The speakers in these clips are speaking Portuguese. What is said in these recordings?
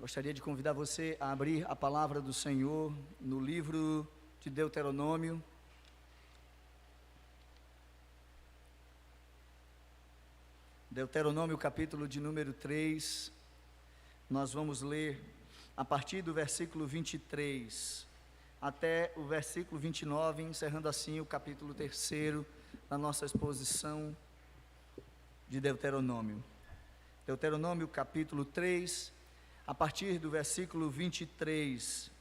Gostaria de convidar você a abrir a palavra do Senhor no livro de Deuteronômio. Deuteronômio, capítulo de número 3. Nós vamos ler a partir do versículo 23 até o versículo 29, encerrando assim o capítulo 3 da nossa exposição de Deuteronômio. Deuteronômio, capítulo 3. A partir do versículo 23,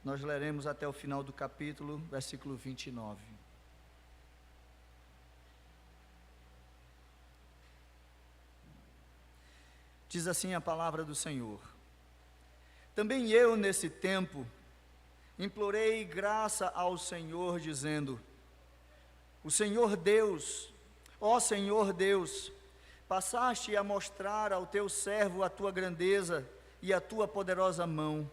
nós leremos até o final do capítulo, versículo 29. Diz assim a palavra do Senhor: Também eu, nesse tempo, implorei graça ao Senhor, dizendo: O Senhor Deus, ó Senhor Deus, passaste a mostrar ao teu servo a tua grandeza e a tua poderosa mão.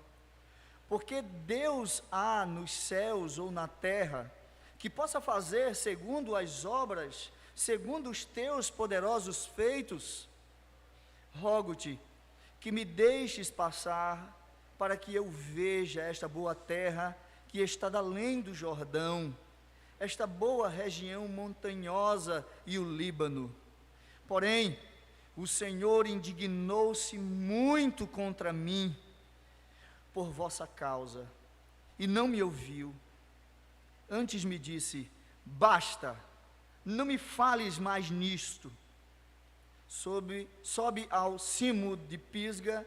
Porque Deus há nos céus ou na terra que possa fazer segundo as obras, segundo os teus poderosos feitos? Rogo-te que me deixes passar, para que eu veja esta boa terra que está além do Jordão, esta boa região montanhosa e o Líbano. Porém, o Senhor indignou-se muito contra mim por vossa causa, e não me ouviu. Antes me disse: basta, não me fales mais nisto. Sobe ao cimo de Pisga,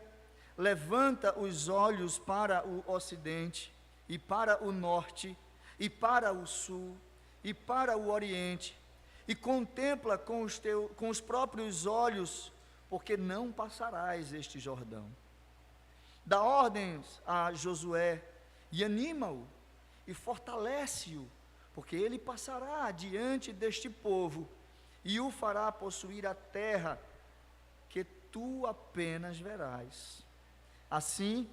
levanta os olhos para o ocidente, e para o norte, e para o sul, e para o oriente, e contempla com os próprios olhos, porque não passarás este Jordão. Dá ordens a Josué, e anima-o, e fortalece-o, porque ele passará diante deste povo, e o fará possuir a terra, que tu apenas verás. Assim,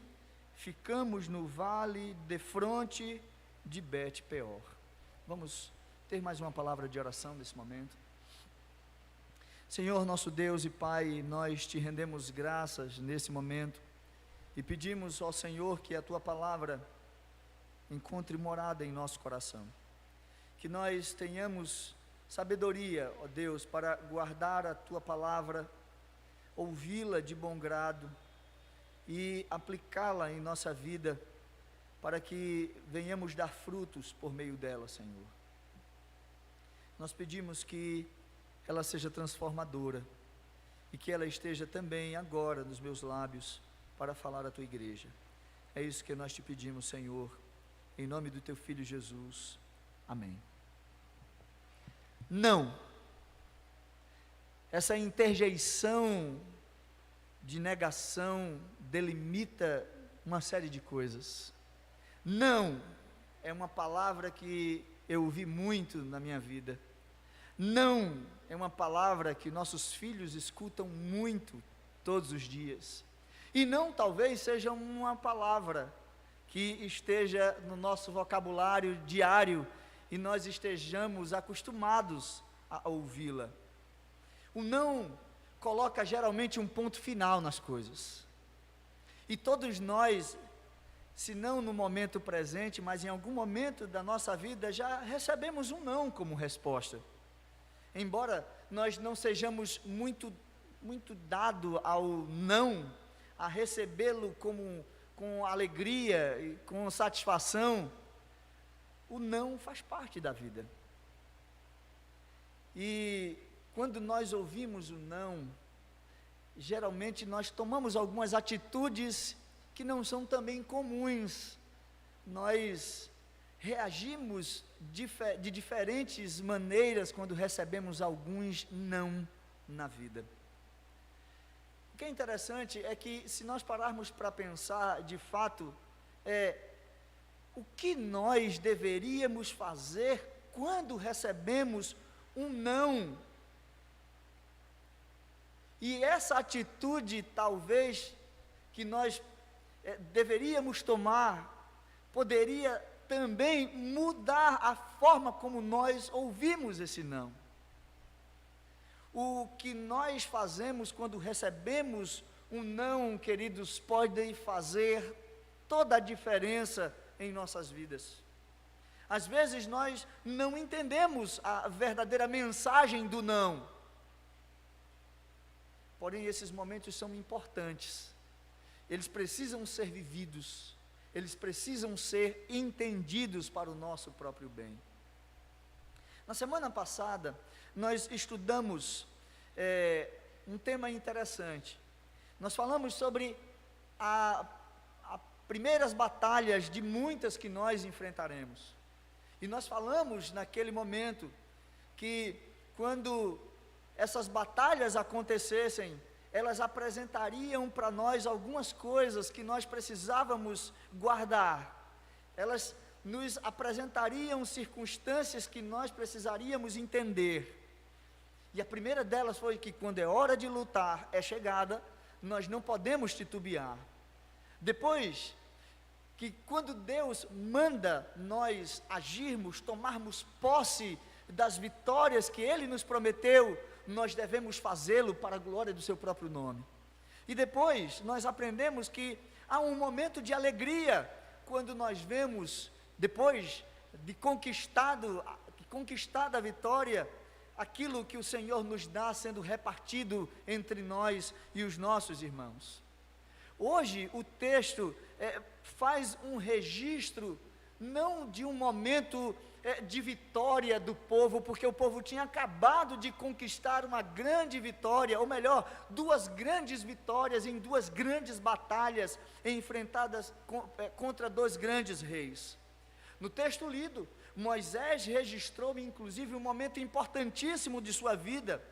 ficamos no vale defronte de Bet-peor. Vamos ter mais uma palavra de oração nesse momento. Senhor, nosso Deus e Pai, nós te rendemos graças nesse momento e pedimos ao Senhor que a tua palavra encontre morada em nosso coração, que nós tenhamos sabedoria, ó Deus, para guardar a tua palavra, ouvi-la de bom grado e aplicá-la em nossa vida, para que venhamos dar frutos por meio dela, Senhor. Nós pedimos que ela seja transformadora e que ela esteja também agora nos meus lábios para falar à tua igreja. É isso que nós te pedimos, Senhor, em nome do teu Filho Jesus. Amém. Não. Essa interjeição de negação delimita uma série de coisas. Não é uma palavra que eu ouvi muito na minha vida. Não é uma palavra que nossos filhos escutam muito todos os dias. E não talvez seja uma palavra que esteja no nosso vocabulário diário e nós estejamos acostumados a ouvi-la. O não coloca geralmente um ponto final nas coisas. E todos nós, se não no momento presente, mas em algum momento da nossa vida, já recebemos um não como resposta. Embora nós não sejamos muito dado ao não, a recebê-lo com alegria e com satisfação, o não faz parte da vida. E quando nós ouvimos o não, geralmente nós tomamos algumas atitudes que não são também comuns. Nós reagimos de diferentes maneiras quando recebemos alguns não na vida. O que é interessante é que, se nós pararmos para pensar, de fato, o que nós deveríamos fazer quando recebemos um não. E essa atitude, talvez, que nós deveríamos tomar, poderia também mudar a forma como nós ouvimos esse não. O que nós fazemos quando recebemos um não, queridos, pode fazer toda a diferença em nossas vidas. Às vezes nós não entendemos a verdadeira mensagem do não. Porém, esses momentos são importantes. Eles precisam ser vividos. Eles precisam ser entendidos para o nosso próprio bem. Na semana passada, nós estudamos um tema interessante. Nós falamos sobre as primeiras batalhas de muitas que nós enfrentaremos. E nós falamos naquele momento que quando essas batalhas acontecessem, elas apresentariam para nós algumas coisas que nós precisávamos guardar. Elas nos apresentariam circunstâncias que nós precisaríamos entender. E a primeira delas foi que quando é hora de lutar, é chegada, nós não podemos titubear. Depois, que quando Deus manda nós agirmos, tomarmos posse das vitórias que Ele nos prometeu, nós devemos fazê-lo para a glória do seu próprio nome. E depois, nós aprendemos que há um momento de alegria, quando nós vemos, depois de conquistada a vitória, aquilo que o Senhor nos dá sendo repartido entre nós e os nossos irmãos. Hoje o texto faz um registro, não de um momento de vitória do povo, porque o povo tinha acabado de conquistar uma grande vitória, ou melhor, duas grandes vitórias em duas grandes batalhas enfrentadas contra dois grandes reis. No texto lido, Moisés registrou inclusive um momento importantíssimo de sua vida,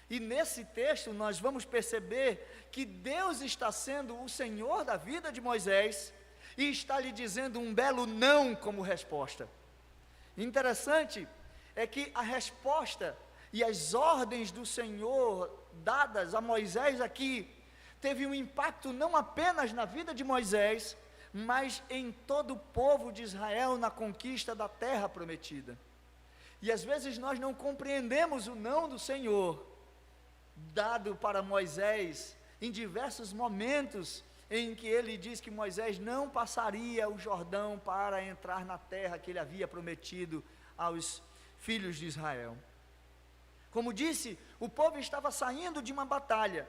e nesse texto nós vamos perceber que Deus está sendo o Senhor da vida de Moisés, e está lhe dizendo um belo não como resposta. Interessante é que a resposta e as ordens do Senhor dadas a Moisés aqui, teve um impacto não apenas na vida de Moisés, mas em todo o povo de Israel na conquista da terra prometida. E às vezes nós não compreendemos o não do Senhor, dado para Moisés, em diversos momentos, em que ele diz que Moisés não passaria o Jordão para entrar na terra que ele havia prometido aos filhos de Israel. Como disse, o povo estava saindo de uma batalha,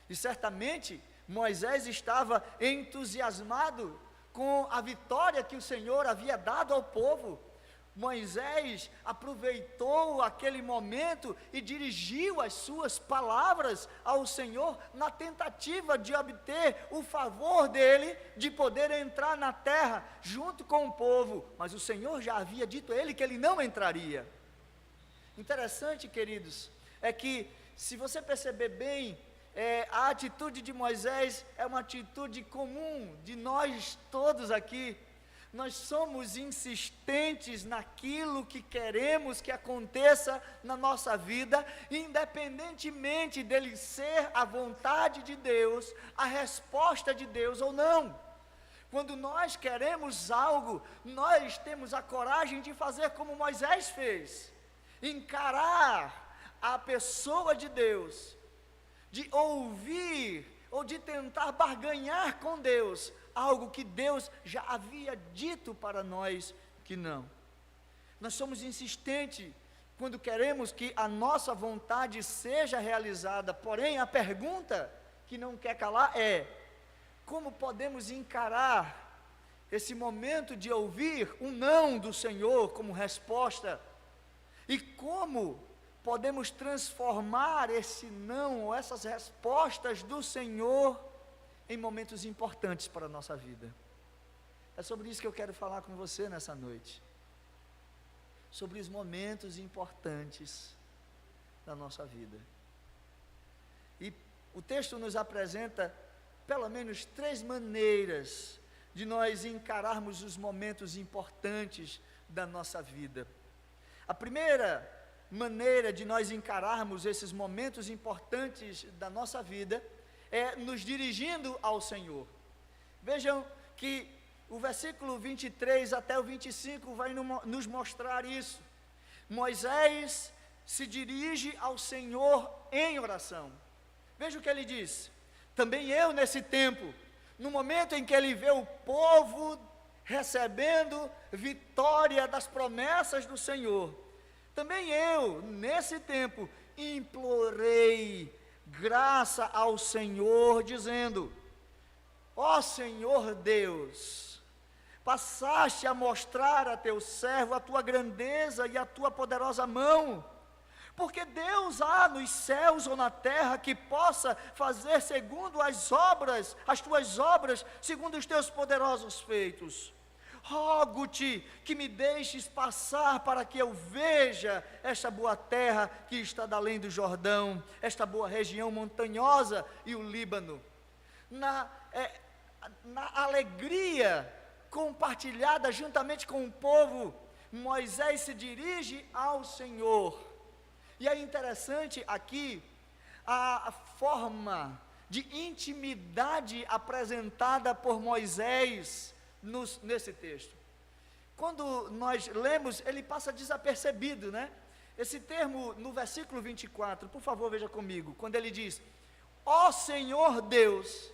e certamente Moisés estava entusiasmado com a vitória que o Senhor havia dado ao povo. Moisés aproveitou aquele momento e dirigiu as suas palavras ao Senhor na tentativa de obter o favor dele, de poder entrar na terra junto com o povo, mas o Senhor já havia dito a ele que ele não entraria. Interessante, queridos, é que se você perceber bem, a atitude de Moisés é uma atitude comum de nós todos aqui. Nós somos insistentes naquilo que queremos que aconteça na nossa vida, independentemente dele ser a vontade de Deus, a resposta de Deus ou não. Quando nós queremos algo, nós temos a coragem de fazer como Moisés fez, encarar a pessoa de Deus, de ouvir ou de tentar barganhar com Deus, algo que Deus já havia dito para nós que não. Nós somos insistentes quando queremos que a nossa vontade seja realizada, porém a pergunta que não quer calar é: como podemos encarar esse momento de ouvir um não do Senhor como resposta? E como podemos transformar esse não, ou essas respostas do Senhor, em momentos importantes para a nossa vida? É sobre isso que eu quero falar com você nessa noite, sobre os momentos importantes da nossa vida. E o texto nos apresenta pelo menos 3 maneiras de nós encararmos os momentos importantes da nossa vida. A primeira maneira de nós encararmos esses momentos importantes da nossa vida é nos dirigindo ao Senhor. Vejam que o versículo 23 até o 25 vai nos mostrar isso. Moisés se dirige ao Senhor em oração. Veja o que ele diz: Também eu, nesse tempo, no momento em que ele vê o povo recebendo vitória das promessas do Senhor, também eu, nesse tempo, implorei graça ao Senhor, dizendo: ó Senhor Deus, passaste a mostrar a teu servo a tua grandeza e a tua poderosa mão, porque Deus há nos céus ou na terra que possa fazer segundo as tuas obras, segundo os teus poderosos feitos. Rogo-te que me deixes passar para que eu veja esta boa terra que está da além do Jordão, esta boa região montanhosa e o Líbano. Na alegria compartilhada juntamente com o povo, Moisés se dirige ao Senhor. E é interessante aqui a forma de intimidade apresentada por Moisés nesse texto. Quando nós lemos, ele passa desapercebido, né? Esse termo no versículo 24, por favor veja comigo, quando ele diz: ó Senhor Deus,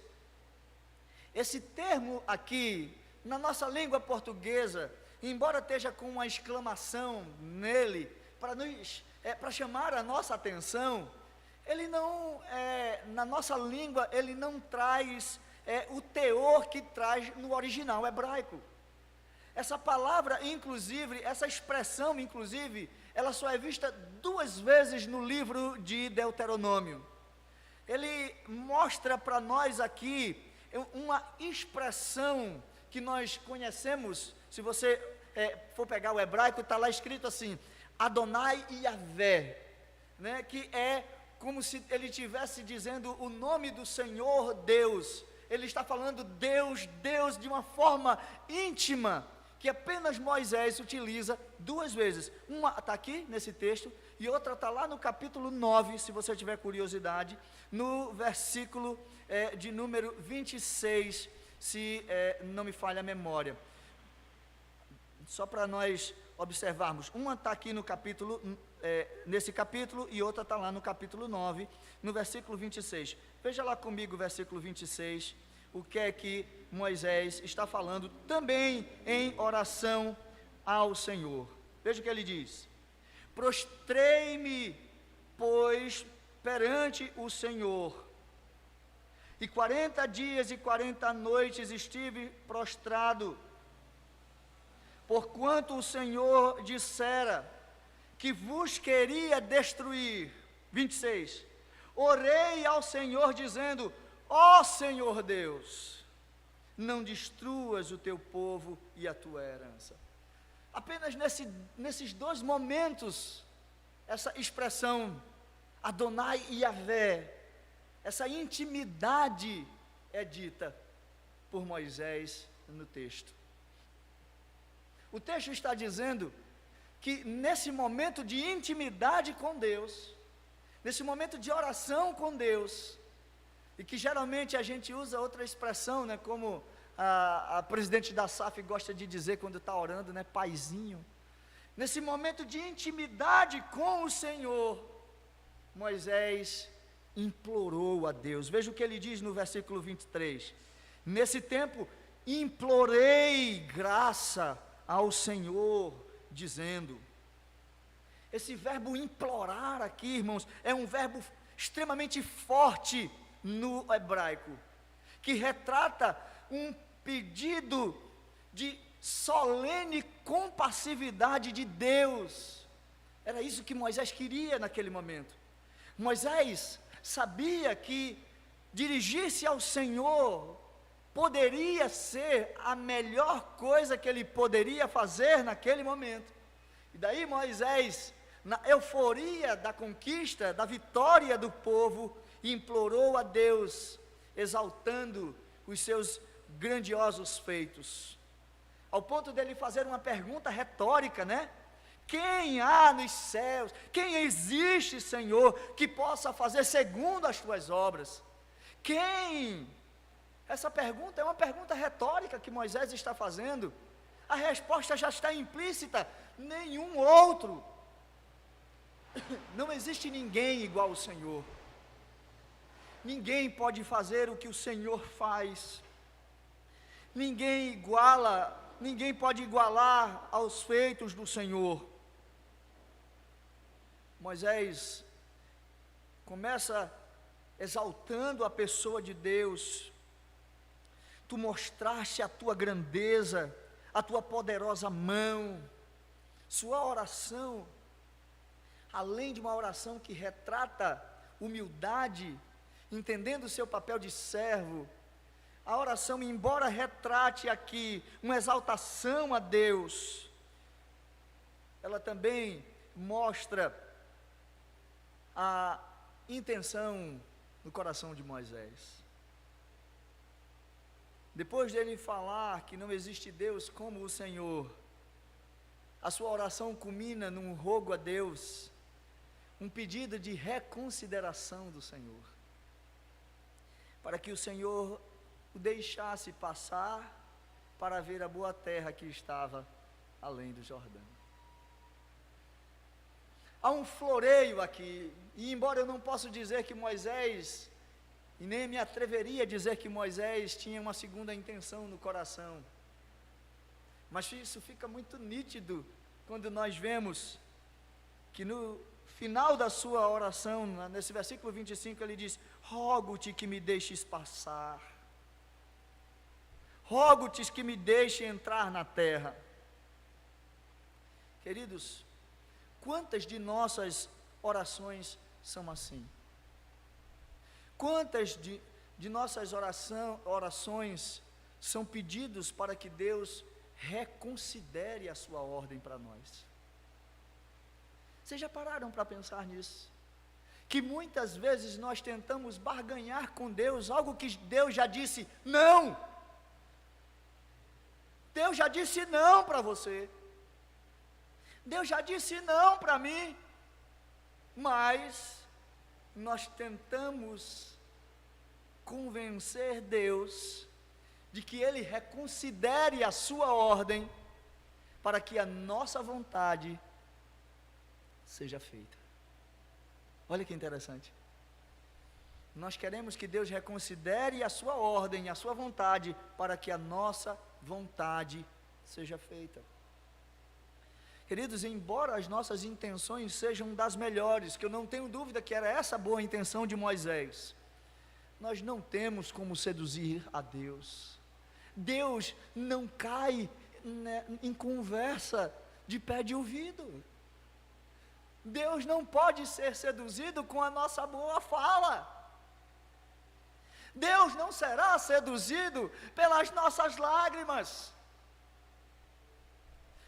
esse termo aqui, na nossa língua portuguesa, embora esteja com uma exclamação nele, para chamar a nossa atenção, ele não, na nossa língua, ele não traz o teor que traz no original hebraico. Essa palavra, inclusive, essa expressão, inclusive, ela só é vista 2 vezes no livro de Deuteronômio. Ele mostra para nós aqui uma expressão que nós conhecemos. Se você for pegar o hebraico, está lá escrito assim: Adonai Yavé, né? Que é como se ele estivesse dizendo o nome do Senhor Deus. Ele está falando Deus, Deus, de uma forma íntima, que apenas Moisés utiliza 2 vezes. Uma está aqui nesse texto, e outra está lá no capítulo 9, se você tiver curiosidade, no versículo de número 26, se não me falha a memória. Só para nós observarmos, uma está aqui no capítulo, nesse capítulo, e outra está lá no capítulo 9, no versículo 26. Veja lá comigo o versículo 26, o que é que Moisés está falando, também em oração ao Senhor. Veja o que ele diz: prostrei-me, pois, perante o Senhor, e 40 dias e 40 noites estive prostrado, porquanto o Senhor dissera que vos queria destruir. 26. Orei ao Senhor dizendo: ó Senhor Deus, não destruas o teu povo e a tua herança. Apenas nesses 2 momentos, essa expressão Adonai Yavé, essa intimidade é dita por Moisés no texto. O texto está dizendo que nesse momento de intimidade com Deus, nesse momento de oração com Deus, e que geralmente a gente usa outra expressão, né, como a presidente da SAF gosta de dizer quando está orando, né, paizinho. Nesse momento de intimidade com o Senhor, Moisés implorou a Deus. Veja o que ele diz no versículo 23. Nesse tempo, implorei graça ao Senhor, dizendo. Esse verbo implorar aqui, irmãos, é um verbo extremamente forte no hebraico, que retrata um pedido de solene compassividade de Deus. Era isso que Moisés queria naquele momento. Moisés sabia que dirigir-se ao Senhor poderia ser a melhor coisa que ele poderia fazer naquele momento. E daí Moisés, na euforia da conquista, da vitória do povo, implorou a Deus, exaltando os seus grandiosos feitos, ao ponto dele fazer uma pergunta retórica, né? Quem há nos céus, quem existe, Senhor, que possa fazer segundo as tuas obras? Quem? Essa pergunta é uma pergunta retórica que Moisés está fazendo. A resposta já está implícita: nenhum outro. Não existe ninguém igual ao Senhor. ninguém pode fazer o que o Senhor faz. Ninguém pode igualar aos feitos do Senhor. Moisés começa exaltando a pessoa de Deus. Tu mostraste a tua grandeza, a tua poderosa mão. Sua oração, além de uma oração que retrata humildade, entendendo o seu papel de servo, a oração, embora retrate aqui uma exaltação a Deus, ela também mostra a intenção no coração de Moisés. Depois dele falar que não existe Deus como o Senhor, a sua oração culmina num rogo a Deus, um pedido de reconsideração do Senhor, para que o Senhor o deixasse passar para ver a boa terra que estava além do Jordão. Há um floreio aqui, e embora eu não possa dizer que Moisés, e nem me atreveria a dizer que Moisés tinha uma segunda intenção no coração, mas isso fica muito nítido quando nós vemos que no final da sua oração, nesse versículo 25, ele diz: rogo-te que me deixes passar, rogo-te que me deixe entrar na terra. Queridos, quantas de nossas orações são assim? Quantas de nossas orações são pedidos para que Deus reconsidere a sua ordem para nós? Vocês já pararam para pensar nisso? Que muitas vezes nós tentamos barganhar com Deus algo que Deus já disse não. Deus já disse não para você. Deus já disse não para mim. Mas nós tentamos convencer Deus de que Ele reconsidere a sua ordem para que a nossa vontade seja feita. Olha que interessante. Nós queremos que Deus reconsidere a sua ordem, a sua vontade, para que a nossa vontade seja feita. Queridos, embora as nossas intenções sejam das melhores, que eu não tenho dúvida que era essa a boa intenção de Moisés, nós não temos como seduzir a Deus. Deus não cai em conversa de pé de ouvido. Deus não pode ser seduzido com a nossa boa fala. Deus não será seduzido pelas nossas lágrimas.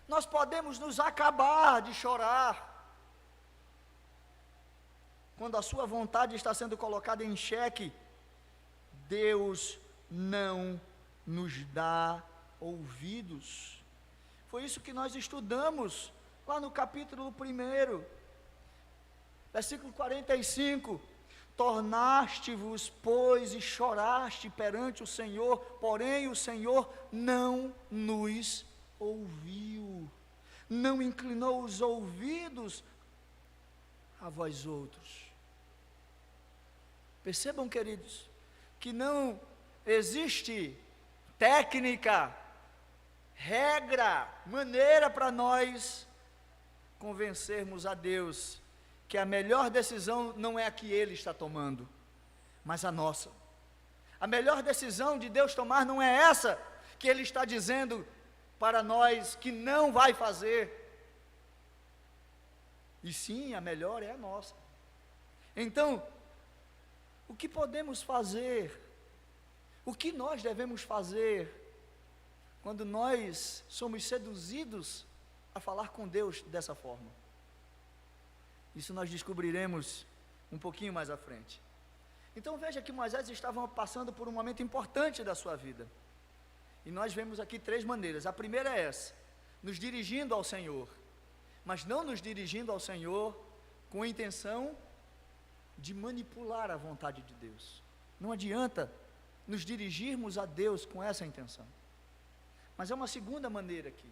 Nós podemos nos acabar de chorar quando a sua vontade está sendo colocada em xeque. Deus não nos dá ouvidos. Foi isso que nós estudamos lá no capítulo 1, versículo 45. Tornaste-vos, pois, e choraste perante o Senhor, porém o Senhor não nos ouviu, não inclinou os ouvidos a vós outros. Percebam, queridos, que não existe técnica, regra, maneira para nós convencermos a Deus que a melhor decisão não é a que Ele está tomando, mas a nossa. A melhor decisão de Deus tomar não é essa que Ele está dizendo para nós que não vai fazer, e sim, a melhor é a nossa. Então, o que podemos fazer, o que nós devemos fazer, quando nós somos seduzidos a falar com Deus dessa forma? Isso nós descobriremos um pouquinho mais à frente. Então veja que Moisés estava passando por um momento importante da sua vida. E nós vemos aqui 3 maneiras. A primeira é essa: nos dirigindo ao Senhor. Mas não nos dirigindo ao Senhor com a intenção de manipular a vontade de Deus. Não adianta nos dirigirmos a Deus com essa intenção. Mas é uma segunda maneira aqui.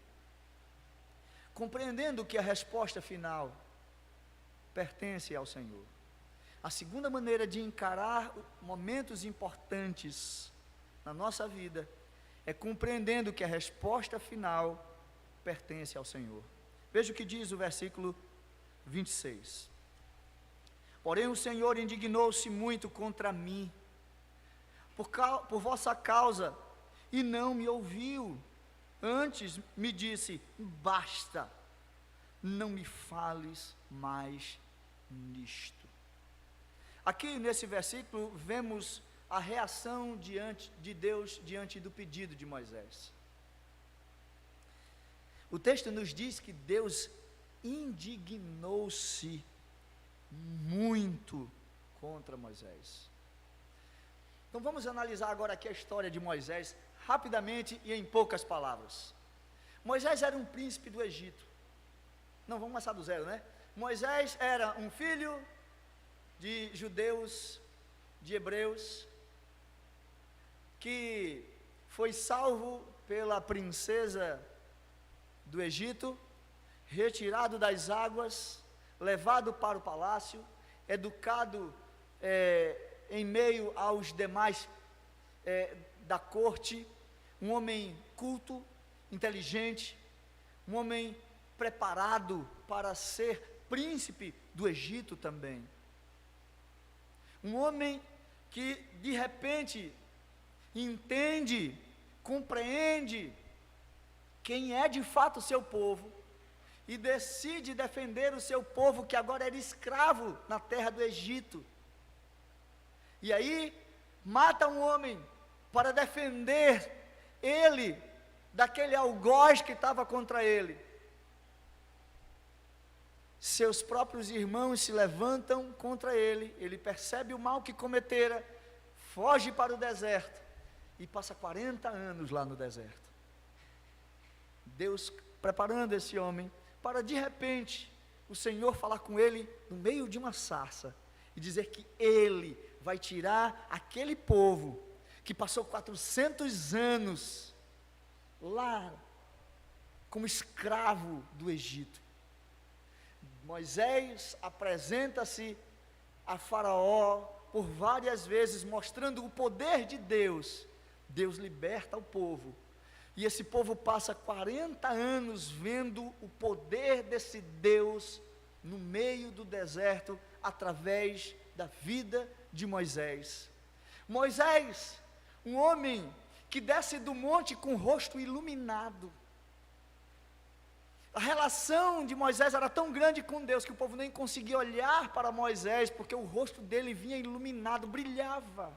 Compreendendo que a resposta final pertence ao Senhor. A segunda maneira de encarar momentos importantes na nossa vida é compreendendo que a resposta final pertence ao Senhor. Veja o que diz o versículo 26. Porém o Senhor indignou-se muito contra mim, por vossa causa, e não me ouviu. Antes me disse: basta, não me fales mais nisto. Aqui nesse versículo vemos a reação de Deus diante do pedido de Moisés. O texto nos diz que Deus indignou-se muito contra Moisés. Então vamos analisar agora aqui a história de Moisés, rapidamente e em poucas palavras. Moisés era um príncipe do Egito. Não, vamos começar do zero, né? Moisés era um filho de judeus, de hebreus, que foi salvo pela princesa do Egito, retirado das águas, levado para o palácio, educado em meio aos demais da corte, um homem culto, inteligente, um homem preparado para ser príncipe do Egito também. Um homem que de repente entende, compreende quem é de fato o seu povo e decide defender o seu povo que agora era escravo na terra do Egito. E aí mata um homem para defender ele daquele algoz que estava contra ele. Seus próprios irmãos se levantam contra ele, ele percebe o mal que cometera, foge para o deserto e passa 40 anos lá no deserto. Deus preparando esse homem para de repente o Senhor falar com ele no meio de uma sarça e dizer que ele vai tirar aquele povo que passou 400 anos lá como escravo do Egito. Moisés apresenta-se a Faraó por várias vezes, mostrando o poder de Deus. Deus liberta o povo, e esse povo passa 40 anos vendo o poder desse Deus no meio do deserto, através da vida de Moisés. Moisés, um homem que desce do monte com o rosto iluminado. A relação de Moisés era tão grande com Deus que o povo nem conseguia olhar para Moisés, porque o rosto dele vinha iluminado, brilhava.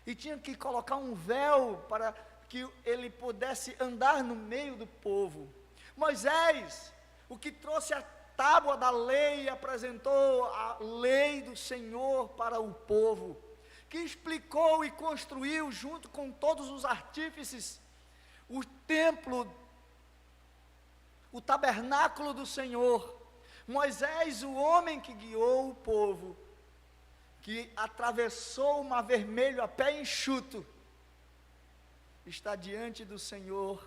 E tinha que colocar um véu para que ele pudesse andar no meio do povo. Moisés, o que trouxe a tábua da lei, apresentou a lei do Senhor para o povo, que explicou e construiu junto com todos os artífices o templo, o tabernáculo do Senhor. Moisés, o homem que guiou o povo, que atravessou o Mar Vermelho a pé enxuto, está diante do Senhor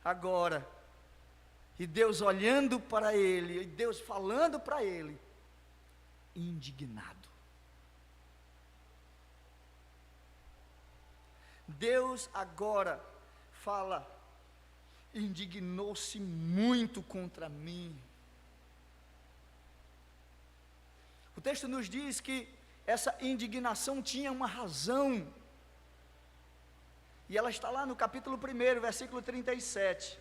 agora, e Deus olhando para ele, e Deus falando para ele, indignado. Deus agora fala: indignou-se muito contra mim. O texto nos diz que essa indignação tinha uma razão, e ela está lá no capítulo 1, versículo 37.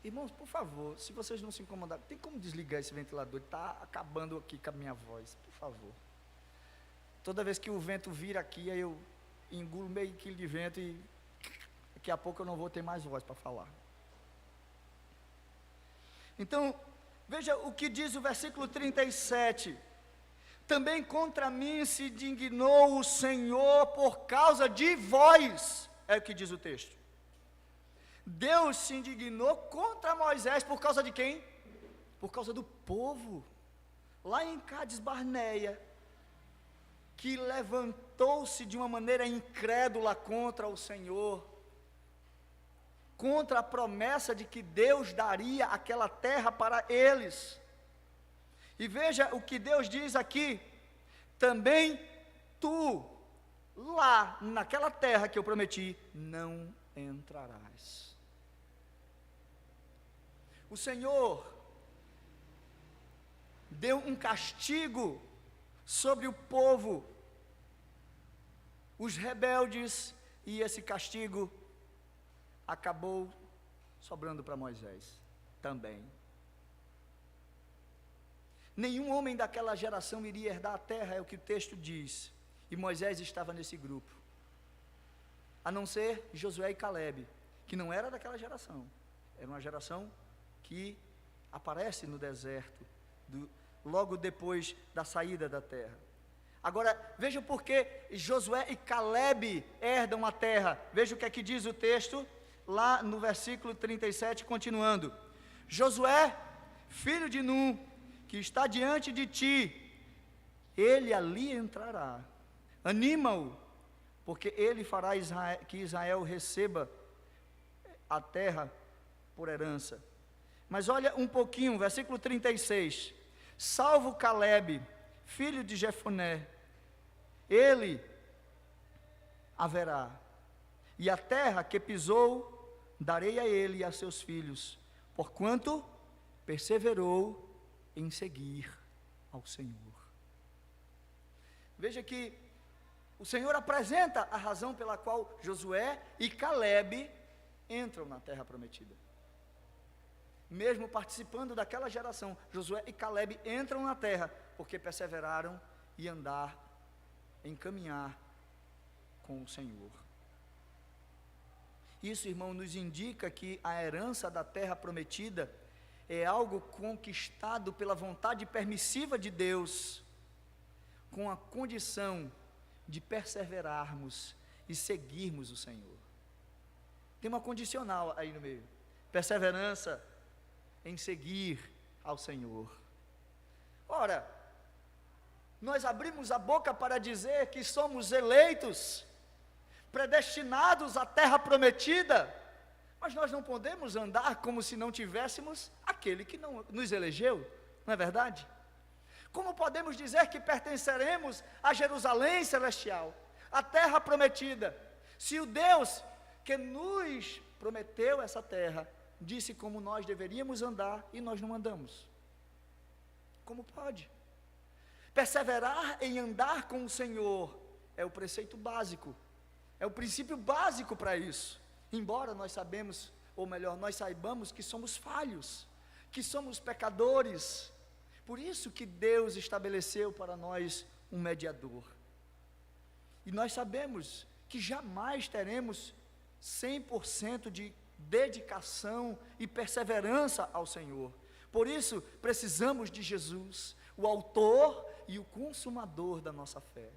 Irmãos, por favor, se vocês não se incomodarem, tem como desligar esse ventilador? Está acabando aqui com a minha voz, por favor. Toda vez que o vento vira aqui, aí eu engulo meio quilo de vento e daqui a pouco eu não vou ter mais voz para falar. Então, veja o que diz o versículo 37. Também contra mim se indignou o Senhor por causa de vós, é o que diz o texto. Deus se indignou contra Moisés por causa de quem? Por causa do povo, lá em Cádiz Barneia, que levantou-se de uma maneira incrédula contra o Senhor, contra a promessa de que Deus daria aquela terra para eles. E veja o que Deus diz aqui: também tu, lá naquela terra que eu prometi, não entrarás. O Senhor deu um castigo sobre o povo, os rebeldes, e esse castigo acabou sobrando para Moisés também. Nenhum homem daquela geração iria herdar a terra, é o que o texto diz, e Moisés estava nesse grupo, a não ser Josué e Calebe, que não era daquela geração, era uma geração que aparece no deserto, logo depois da saída da terra. Agora, veja por que Josué e Calebe herdam a terra. Veja o que é que diz o texto, lá no versículo 37, continuando: Josué, filho de Nun, que está diante de ti, ele ali entrará. Anima-o, porque ele fará que Israel receba a terra por herança. Mas olha um pouquinho, versículo 36, salvo Calebe, filho de Jefoné, ele haverá, e a terra que pisou, darei a ele e a seus filhos, porquanto perseverou em seguir ao Senhor. Veja que o Senhor apresenta a razão pela qual Josué e Calebe entram na terra prometida. Mesmo participando daquela geração, Josué e Calebe entram na terra, porque perseveraram em caminhar com o Senhor. Isso, irmão, nos indica que a herança da terra prometida é algo conquistado pela vontade permissiva de Deus, com a condição de perseverarmos e seguirmos o Senhor. Tem uma condicional aí no meio: perseverança em seguir ao Senhor. Ora, nós abrimos a boca para dizer que somos eleitos, predestinados à terra prometida, mas nós não podemos andar como se não tivéssemos aquele que não nos elegeu, não é verdade? Como podemos dizer que pertenceremos a Jerusalém celestial, a terra prometida, se o Deus que nos prometeu essa terra disse como nós deveríamos andar e nós não andamos? Como pode? Perseverar em andar com o Senhor é o preceito básico, é o princípio básico para isso. Embora nós nós saibamos que somos falhos, que somos pecadores, por isso que Deus estabeleceu para nós um mediador. E nós sabemos que jamais teremos 100% de dedicação e perseverança ao Senhor. Por isso, precisamos de Jesus, o autor e o consumador da nossa fé.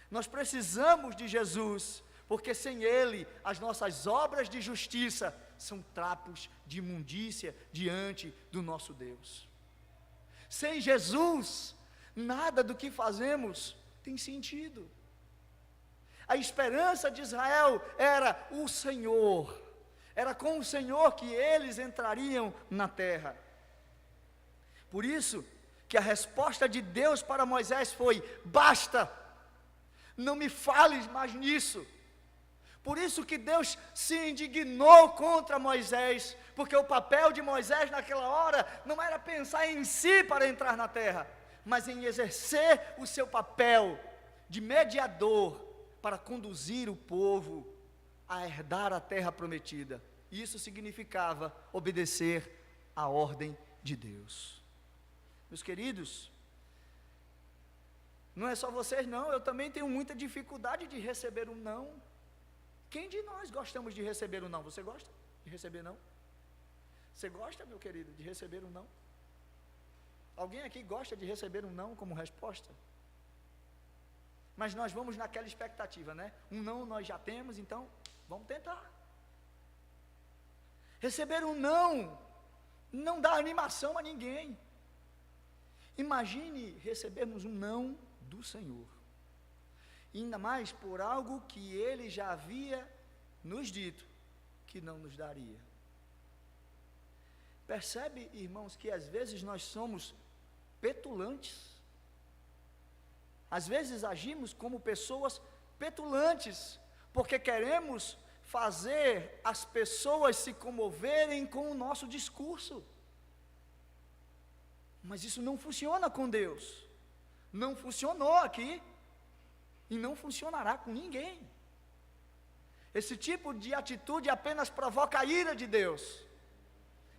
Nós precisamos de Jesus, porque sem Ele, as nossas obras de justiça são trapos de imundícia diante do nosso Deus. Sem Jesus, nada do que fazemos tem sentido. A esperança de Israel era o Senhor, era com o Senhor que eles entrariam na terra. Por isso que a resposta de Deus para Moisés foi: basta, não me fales mais nisso. Por isso que Deus se indignou contra Moisés, porque o papel de Moisés naquela hora não era pensar em si para entrar na terra, mas em exercer o seu papel de mediador para conduzir o povo a herdar a terra prometida. Isso significava obedecer à ordem de Deus. Meus queridos, não é só vocês não, eu também tenho muita dificuldade de receber um não. Quem de nós gostamos de receber um não? Você gosta de receber não? Você gosta, meu querido, de receber um não? Alguém aqui gosta de receber um não como resposta? Mas nós vamos naquela expectativa, né? Um não nós já temos, então vamos tentar. Receber um não dá animação a ninguém. Imagine recebermos um não do Senhor, ainda mais por algo que Ele já havia nos dito que não nos daria. Percebe, irmãos, que às vezes nós somos petulantes. Às vezes agimos como pessoas petulantes, porque queremos fazer as pessoas se comoverem com o nosso discurso. Mas isso não funciona com Deus. Não funcionou aqui e não funcionará com ninguém. Esse tipo de atitude apenas provoca a ira de Deus.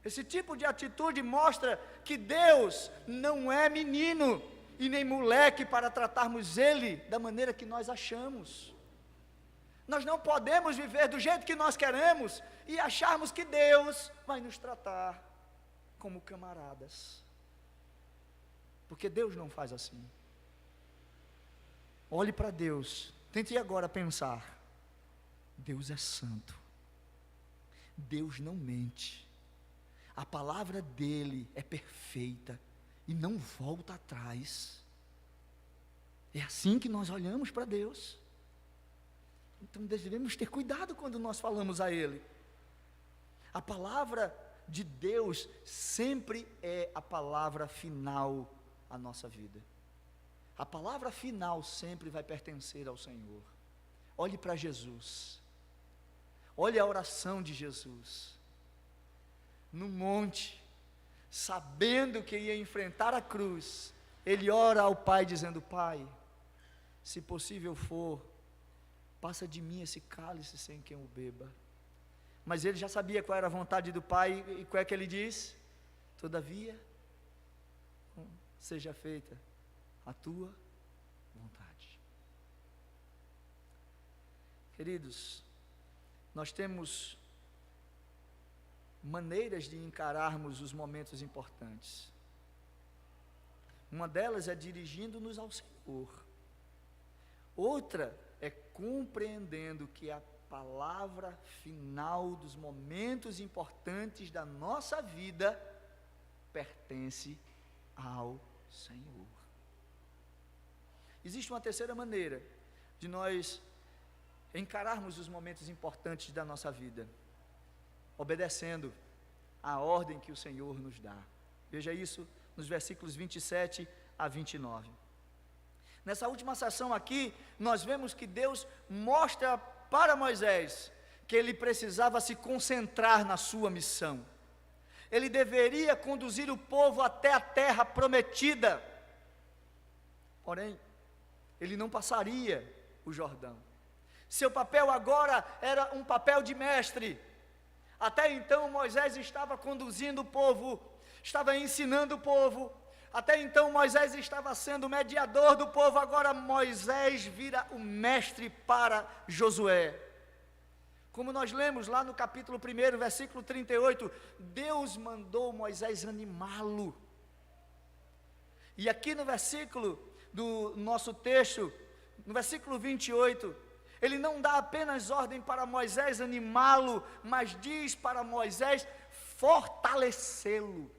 Esse tipo de atitude mostra que Deus não é menino e nem moleque para tratarmos Ele da maneira que nós achamos. Nós não podemos viver do jeito que nós queremos e acharmos que Deus vai nos tratar como camaradas. Porque Deus não faz assim. Olhe para Deus, tente agora pensar. Deus é santo. Deus não mente. A palavra dele é perfeita e não volta atrás. É assim que nós olhamos para Deus. Então devemos ter cuidado quando nós falamos a Ele. A palavra de Deus sempre é a palavra final à nossa vida. A palavra final sempre vai pertencer ao Senhor. Olhe para Jesus. Olhe a oração de Jesus. No monte, sabendo que ia enfrentar a cruz, ele ora ao Pai dizendo: Pai, se possível for, passa de mim esse cálice sem que eu o beba. Mas ele já sabia qual era a vontade do Pai, e qual é que ele diz? Todavia, seja feita a tua vontade. Queridos, nós temos maneiras de encararmos os momentos importantes. Uma delas é dirigindo-nos ao Senhor. Outra é compreendendo que a palavra final dos momentos importantes da nossa vida pertence ao Senhor. Existe uma terceira maneira de nós encararmos os momentos importantes da nossa vida, obedecendo a ordem que o Senhor nos dá. Veja isso nos versículos 27 a 29. Nessa última sessão aqui, nós vemos que Deus mostra para Moisés que ele precisava se concentrar na sua missão. Ele deveria conduzir o povo até a terra prometida. Porém, ele não passaria o Jordão. Seu papel agora era um papel de mestre. Até então Moisés estava conduzindo o povo, estava ensinando o povo. Até então Moisés estava sendo o mediador do povo. Agora Moisés vira o mestre para Josué. Como nós lemos lá no capítulo 1, versículo 38, Deus mandou Moisés animá-lo. E aqui no versículo do nosso texto, no versículo 28, ele não dá apenas ordem para Moisés animá-lo, mas diz para Moisés fortalecê-lo.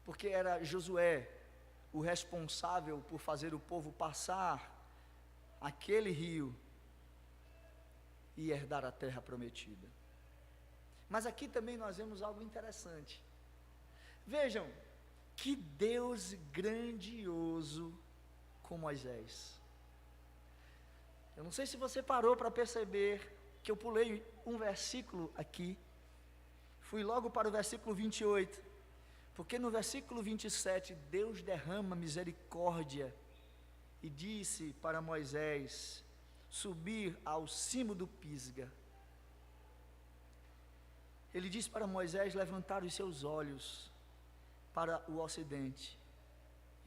Porque era Josué o responsável por fazer o povo passar aquele rio e herdar a terra prometida. Mas aqui também nós vemos algo interessante. Vejam, que Deus grandioso com Moisés. Eu não sei se você parou para perceber que eu pulei um versículo aqui, fui logo para o versículo 28, porque no versículo 27, Deus derrama misericórdia e disse para Moisés subir ao cimo do Pisga. Ele disse para Moisés levantar os seus olhos para o ocidente,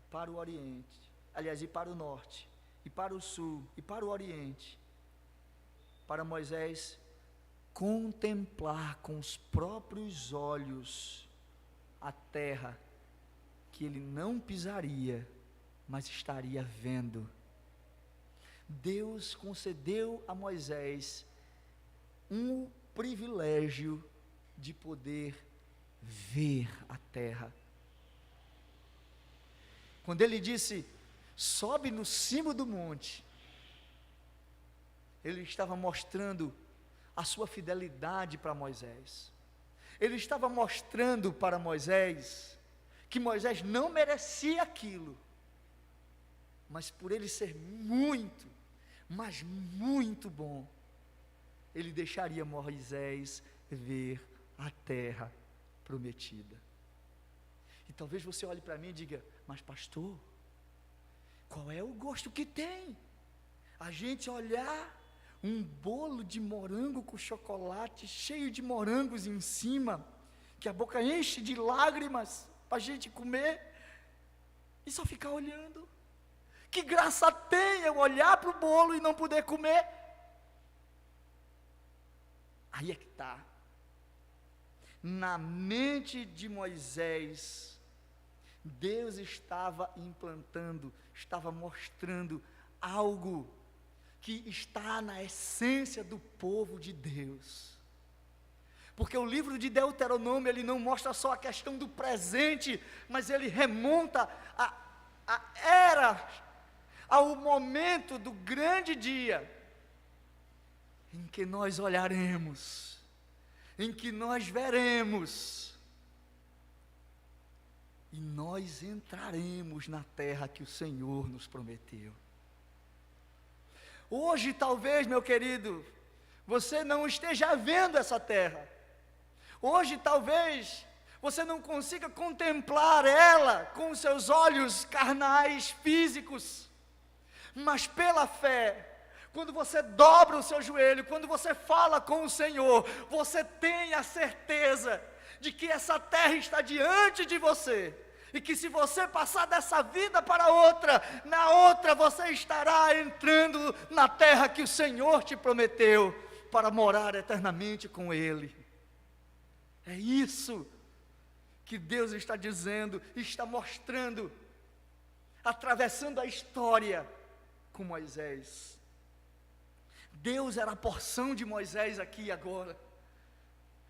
para o oriente, aliás, e para o norte, e para o sul, e para o oriente, para Moisés contemplar com os próprios olhos a terra que ele não pisaria, mas estaria vendo. Deus concedeu a Moisés um privilégio de poder ver a terra. Quando ele disse, sobe no cimo do monte, ele estava mostrando a sua fidelidade para Moisés. Ele estava mostrando para Moisés que Moisés não merecia aquilo, mas por ele ser muito, mas muito bom, ele deixaria Moisés ver a terra prometida. E talvez você olhe para mim e diga: mas pastor, qual é o gosto que tem a gente olhar um bolo de morango com chocolate, cheio de morangos em cima, que a boca enche de lágrimas para a gente comer, e só ficar olhando? Que graça tem eu olhar para o bolo e não poder comer? Aí é que está. Na mente de Moisés, Deus estava implantando, estava mostrando algo que está na essência do povo de Deus. Porque o livro de Deuteronômio, ele não mostra só a questão do presente, mas ele remonta a era, ao momento do grande dia, em que nós olharemos, em que nós veremos, e nós entraremos na terra que o Senhor nos prometeu. Hoje, talvez, meu querido, você não esteja vendo essa terra. Hoje, talvez, você não consiga contemplar ela com os seus olhos carnais, físicos. Mas pela fé, quando você dobra o seu joelho, quando você fala com o Senhor, você tem a certeza de que essa terra está diante de você. E que se você passar dessa vida para outra, na outra você estará entrando na terra que o Senhor te prometeu, para morar eternamente com Ele. É isso que Deus está dizendo, está mostrando, atravessando a história com Moisés. Deus era a porção de Moisés aqui e agora.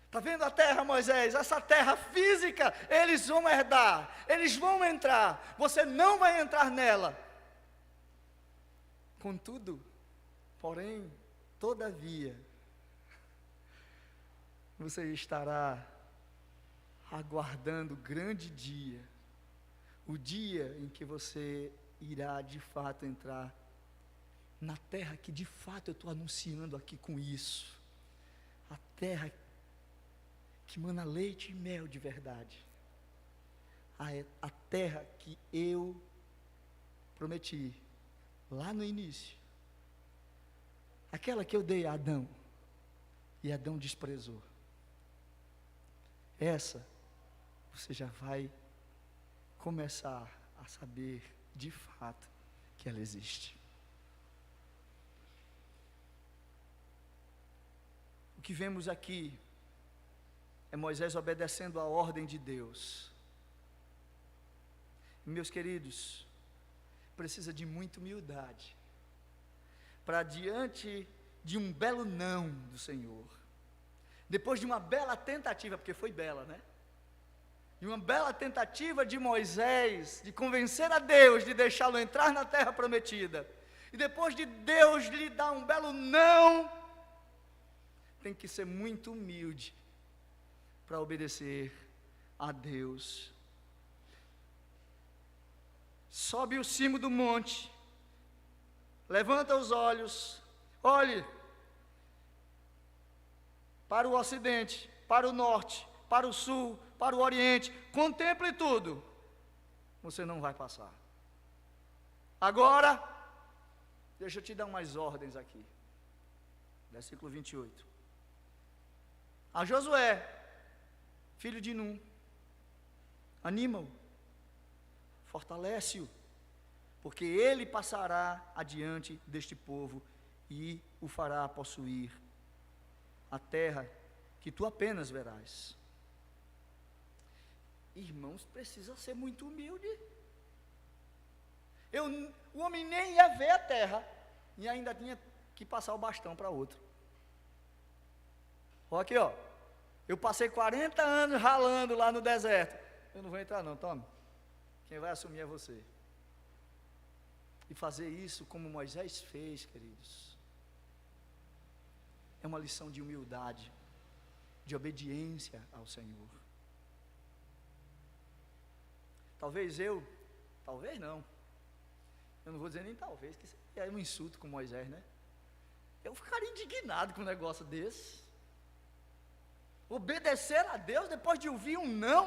Está vendo a terra, Moisés? Essa terra física, eles vão herdar, eles vão entrar, você não vai entrar nela. Contudo, porém, todavia, você estará aguardando o grande dia, o dia em que você irá de fato entrar na terra que de fato eu estou anunciando aqui com isso, a terra que mana leite e mel de verdade, a terra que eu prometi lá no início, aquela que eu dei a Adão, e Adão desprezou. Essa, você já vai começar a saber de fato que ela existe. O que vemos aqui é Moisés obedecendo a ordem de Deus. Meus queridos, precisa de muita humildade para diante de um belo não do Senhor, depois de uma bela tentativa, porque foi bela, né? De uma bela tentativa de Moisés, de convencer a Deus de deixá-lo entrar na terra prometida, e depois de Deus lhe dar um belo não, tem que ser muito humilde para obedecer a Deus. Sobe o cimo do monte, levanta os olhos, olhe para o ocidente, para o norte, para o sul, para o oriente, contemple tudo, você não vai passar. Agora, deixa eu te dar umas ordens aqui, versículo 28, a Josué, filho de Num, anima-o, fortalece-o, porque ele passará adiante deste povo e o fará possuir a terra que tu apenas verás. Irmãos, precisa ser muito humilde. O homem nem ia ver a terra e ainda tinha que passar o bastão para outro. Olha aqui, ó. Eu passei 40 anos ralando lá no deserto. Eu não vou entrar não, tome. Quem vai assumir é você. E fazer isso como Moisés fez, queridos, é uma lição de humildade, de obediência ao Senhor. talvez não, eu não vou dizer nem talvez, que isso é um insulto com Moisés, né? Eu ficaria indignado com um negócio desse. Obedecer a Deus depois de ouvir um não,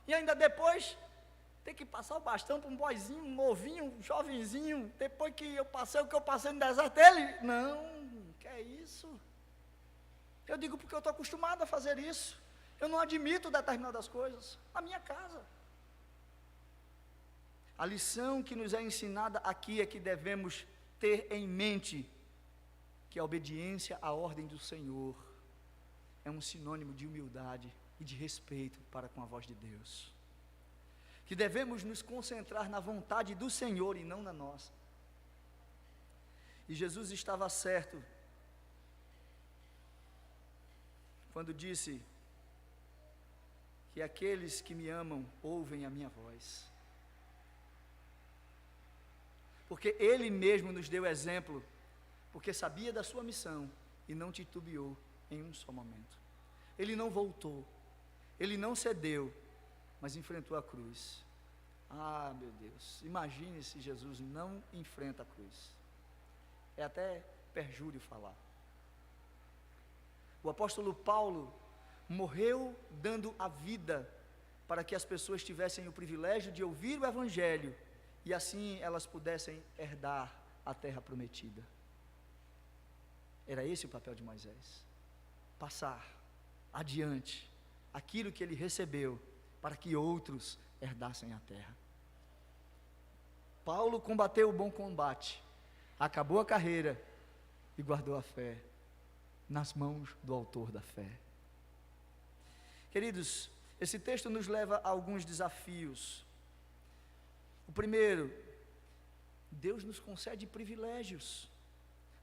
e ainda depois ter que passar o bastão para um boizinho, um novinho, um jovenzinho, depois que eu passei o que eu passei no deserto, ele, não, que é isso? Eu digo porque eu estou acostumado a fazer isso, eu não admito determinadas coisas, a minha casa. A lição que nos é ensinada aqui é que devemos ter em mente que a obediência à ordem do Senhor é um sinônimo de humildade e de respeito para com a voz de Deus. Que devemos nos concentrar na vontade do Senhor e não na nossa. E Jesus estava certo quando disse que aqueles que me amam ouvem a minha voz. Porque Ele mesmo nos deu exemplo, porque sabia da sua missão e não titubeou em um só momento. Ele não voltou, Ele não cedeu, mas enfrentou a cruz. Ah, meu Deus, imagine se Jesus não enfrenta a cruz. É até perjúrio falar. O apóstolo Paulo morreu dando a vida para que as pessoas tivessem o privilégio de ouvir o Evangelho e assim elas pudessem herdar a terra prometida. Era esse o papel de Moisés, passar adiante aquilo que ele recebeu para que outros herdassem a terra. Paulo combateu o bom combate, acabou a carreira e guardou a fé nas mãos do autor da fé. Queridos, esse texto nos leva a alguns desafios. O primeiro, Deus nos concede privilégios.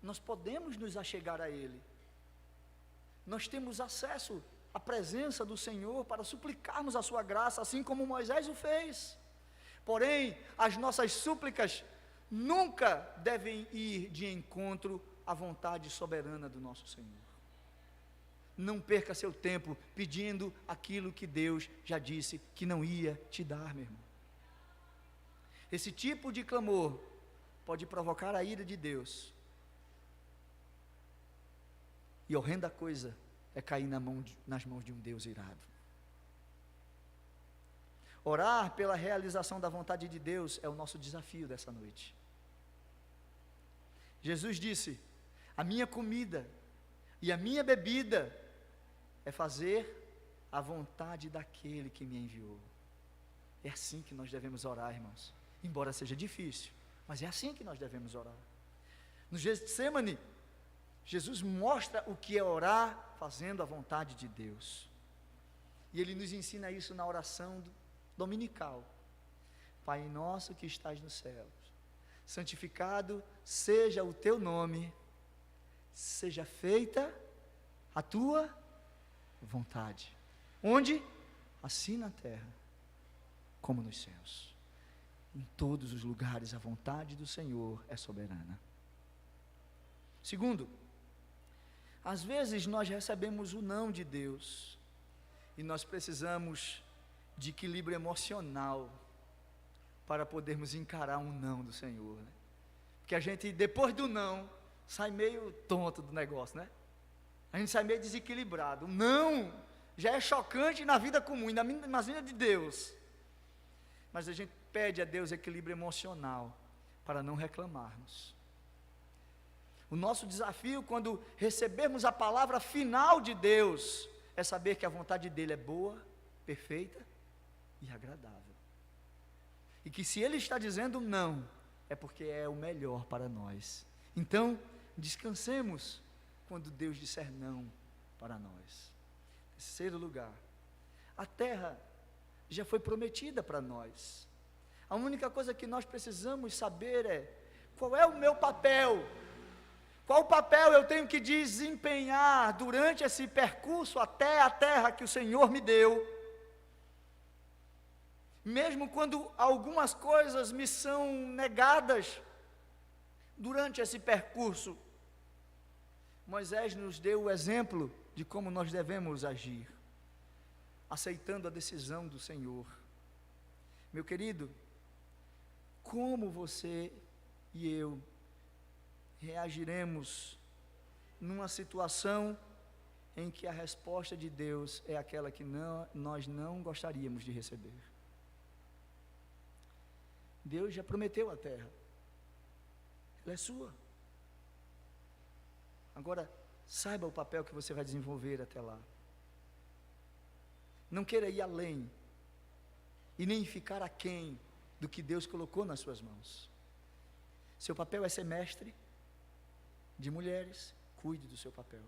Nós podemos nos achegar a Ele. Nós temos acesso à presença do Senhor para suplicarmos a sua graça, assim como Moisés o fez. Porém, as nossas súplicas nunca devem ir de encontro à vontade soberana do nosso Senhor. Não perca seu tempo pedindo aquilo que Deus já disse que não ia te dar, meu irmão. Esse tipo de clamor pode provocar a ira de Deus. E horrenda coisa é cair nas mãos de um Deus irado. Orar pela realização da vontade de Deus é o nosso desafio dessa noite. Jesus disse: a minha comida e a minha bebida é fazer a vontade daquele que me enviou. É assim que nós devemos orar, irmãos. Embora seja difícil, mas é assim que nós devemos orar. No Getsemane, Jesus mostra o que é orar fazendo a vontade de Deus. E Ele nos ensina isso na oração dominical. Pai nosso que estás nos céus, santificado seja o teu nome, seja feita a tua vontade. Onde? Assim na terra, como nos céus. Em todos os lugares a vontade do Senhor é soberana. Segundo, às vezes nós recebemos o não de Deus e nós precisamos de equilíbrio emocional para podermos encarar um não do Senhor, né? Porque a gente, depois do não, sai meio tonto do negócio, né? A gente sai meio desequilibrado. O não já é chocante na vida comum, ainda mais na vida de Deus. Mas a gente pede a Deus equilíbrio emocional para não reclamarmos. O nosso desafio, quando recebermos a palavra final de Deus, é saber que a vontade dEle é boa, perfeita e agradável. E que se Ele está dizendo não, é porque é o melhor para nós. Então, descansemos quando Deus disser não para nós. Terceiro lugar, a terra já foi prometida para nós. A única coisa que nós precisamos saber é: qual é o meu papel? Qual papel eu tenho que desempenhar durante esse percurso até a terra que o Senhor me deu? Mesmo quando algumas coisas me são negadas durante esse percurso, Moisés nos deu o exemplo de como nós devemos agir, aceitando a decisão do Senhor. Meu querido, como você e eu reagiremos numa situação em que a resposta de Deus é aquela que nós não gostaríamos de receber? Deus já prometeu a terra, ela é sua. Agora, saiba o papel que você vai desenvolver até lá. Não queira ir além e nem ficar aquém do que Deus colocou nas suas mãos. Seu papel é ser mestre de mulheres, cuide do seu papel.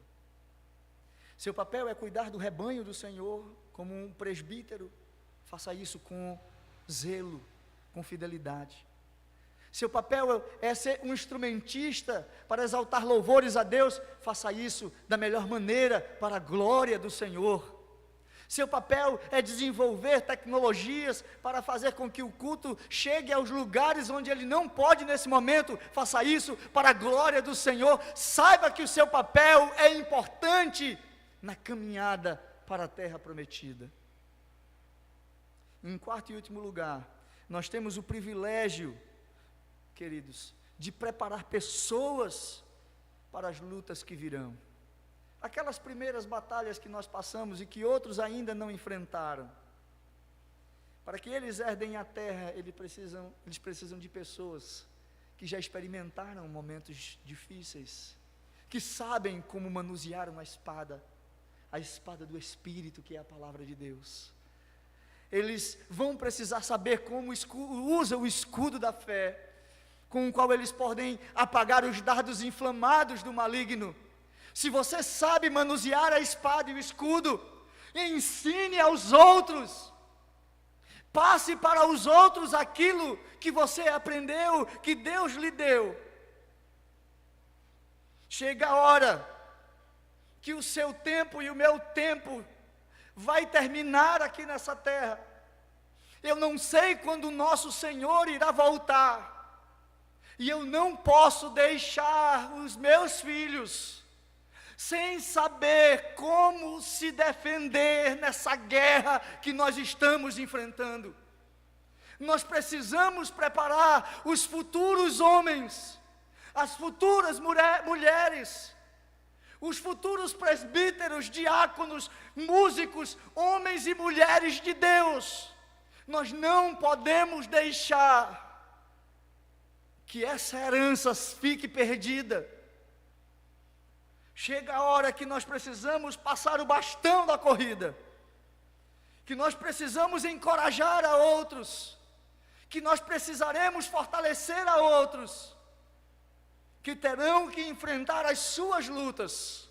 Seu papel é cuidar do rebanho do Senhor como um presbítero, faça isso com zelo, com fidelidade. Seu papel é ser um instrumentista para exaltar louvores a Deus, faça isso da melhor maneira para a glória do Senhor. Seu papel é desenvolver tecnologias para fazer com que o culto chegue aos lugares onde ele não pode nesse momento, faça isso para a glória do Senhor. Saiba que o seu papel é importante na caminhada para a terra prometida. Em quarto e último lugar, nós temos o privilégio, queridos, de preparar pessoas para as lutas que virão. Aquelas primeiras batalhas que nós passamos e que outros ainda não enfrentaram. Para que eles herdem a terra, eles precisam de pessoas que já experimentaram momentos difíceis, que sabem como manusear uma espada, a espada do Espírito, que é a palavra de Deus. Eles vão precisar saber como usa o escudo da fé, com o qual eles podem apagar os dardos inflamados do maligno. Se você sabe manusear a espada e o escudo, ensine aos outros, passe para os outros aquilo que você aprendeu, que Deus lhe deu. Chega a hora que o seu tempo e o meu tempo vai terminar aqui nessa terra. Eu não sei quando o nosso Senhor irá voltar, e eu não posso deixar os meus filhos sem saber como se defender nessa guerra que nós estamos enfrentando. Nós precisamos preparar os futuros homens, as futuras mulheres, os futuros presbíteros, diáconos, músicos, homens e mulheres de Deus. Nós não podemos deixar que essa herança fique perdida. Chega a hora que nós precisamos passar o bastão da corrida, que nós precisamos encorajar a outros, que nós precisaremos fortalecer a outros, que terão que enfrentar as suas lutas.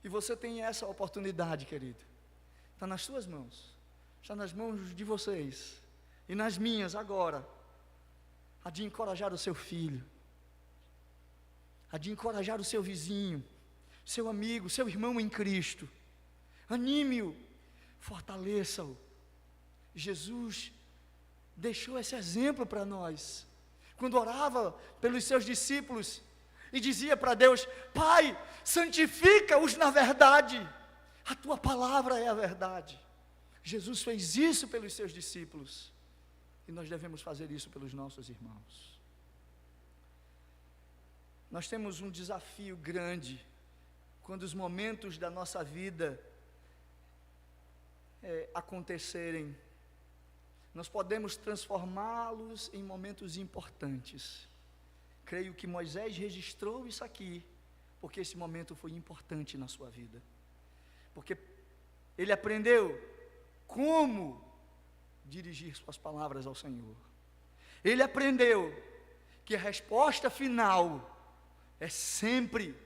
E você tem essa oportunidade, querido. Está nas suas mãos, está nas mãos de vocês e nas minhas agora, a de encorajar o seu filho, a de encorajar o seu vizinho, seu amigo, seu irmão em Cristo. Anime-o, fortaleça-o. Jesus deixou esse exemplo para nós, quando orava pelos seus discípulos e dizia para Deus: Pai, santifica-os na verdade, a tua palavra é a verdade. Jesus fez isso pelos seus discípulos, e nós devemos fazer isso pelos nossos irmãos. Nós temos um desafio grande, quando os momentos da nossa vida acontecerem, nós podemos transformá-los em momentos importantes. Creio que Moisés registrou isso aqui, porque esse momento foi importante na sua vida, porque ele aprendeu como dirigir suas palavras ao Senhor. Ele aprendeu que a resposta final é sempre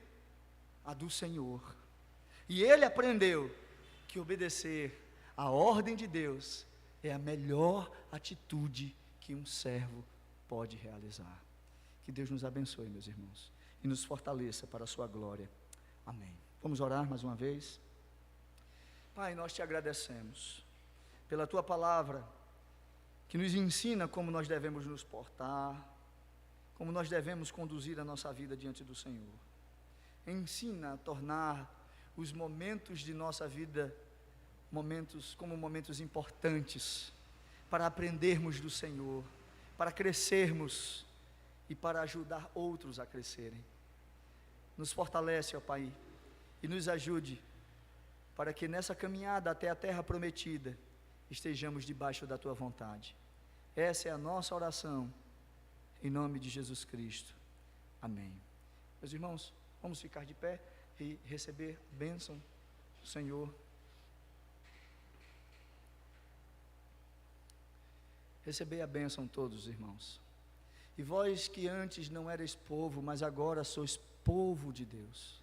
a do Senhor. E ele aprendeu que obedecer à ordem de Deus é a melhor atitude que um servo pode realizar. Que Deus nos abençoe, meus irmãos, e nos fortaleça para a sua glória. Amém. Vamos orar mais uma vez? Pai, nós te agradecemos pela tua palavra, que nos ensina como nós devemos nos portar, como nós devemos conduzir a nossa vida diante do Senhor. Ensina a tornar os momentos de nossa vida momentos importantes, para aprendermos do Senhor, para crescermos e para ajudar outros a crescerem. Nos fortalece, ó Pai, e nos ajude para que nessa caminhada até a terra prometida estejamos debaixo da Tua vontade. Essa é a nossa oração, em nome de Jesus Cristo. Amém. Meus irmãos, vamos ficar de pé e receber a bênção do Senhor. Recebei a bênção todos, irmãos. E vós que antes não erais povo, mas agora sois povo de Deus.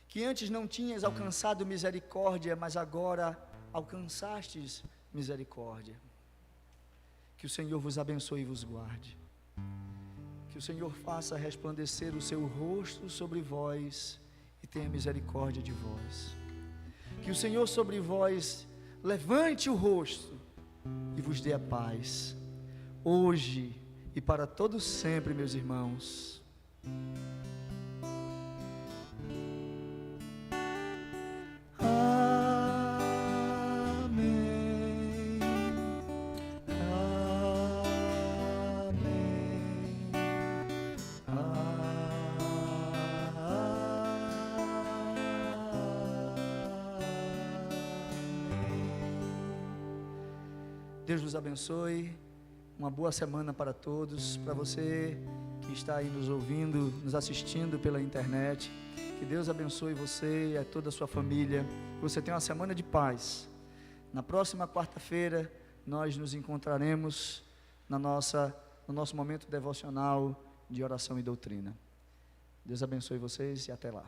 Que antes não tinhas alcançado misericórdia, mas agora alcançastes misericórdia. Que o Senhor vos abençoe e vos guarde. Que o Senhor faça resplandecer o seu rosto sobre vós e tenha misericórdia de vós. Que o Senhor sobre vós levante o rosto e vos dê a paz, hoje e para todos sempre, meus irmãos. Deus nos abençoe, uma boa semana para todos, para você que está aí nos ouvindo, nos assistindo pela internet, que Deus abençoe você e a toda a sua família, que você tenha uma semana de paz. Na próxima quarta-feira, nós nos encontraremos no nosso momento devocional de oração e doutrina. Deus abençoe vocês e até lá.